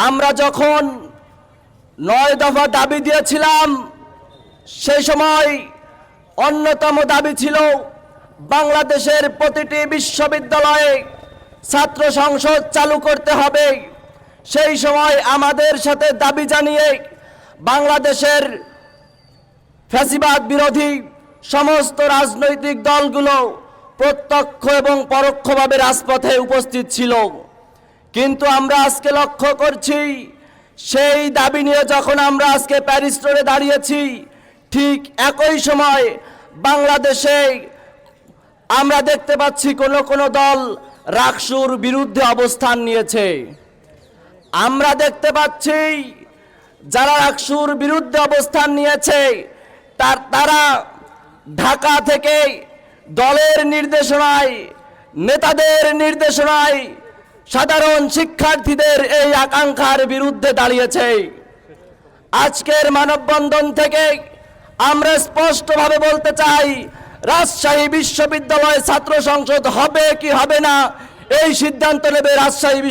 আমরা যখন 9 দফা দাবি দিয়েছিলাম, সেই সময় অন্যতম দাবি ছিল বাংলাদেশের প্রতিটি বিশ্ববিদ্যালয়ে ছাত্র সংসদ চালু করতে হবে। সেই সময় আমাদের সাথে দাবি জানিয়ে বাংলাদেশের ফ্যাসিবাদ বিরোধী সমস্ত রাজনৈতিক দলগুলো প্রত্যক্ষ এবং পরোক্ষভাবে রাজপথে উপস্থিত ছিল। কিন্তু আমরা আজকে লক্ষ্য করছি, সেই দাবি নিয়ে যখন আমরা আজকে প্যারিস রোডে দাঁড়িয়েছি, ঠিক একই সময় বাংলাদেশে আমরা দেখতে পাচ্ছি কোন দল রাকসুর বিরুদ্ধে অবস্থান নিয়েছে। আমরা দেখতে পাচ্ছি যারা রাকসুর বিরুদ্ধে অবস্থান নিয়েছে তারা ঢাকা থেকে দলের নির্দেশনায়, নেতাদের নির্দেশনায় সাধারণ শিক্ষার্থীদের এই আকাঙ্ক্ষার বিরুদ্ধে দাঁড়িয়েছে। আজকের মানববন্ধন থেকে আমরা স্পষ্টভাবে বলতে চাই, রাজশাহী বিশ্ববিদ্যালয় ছাত্র সংসদ হবে কি হবে না, এই সিদ্ধান্ত নেবে রাজশাহী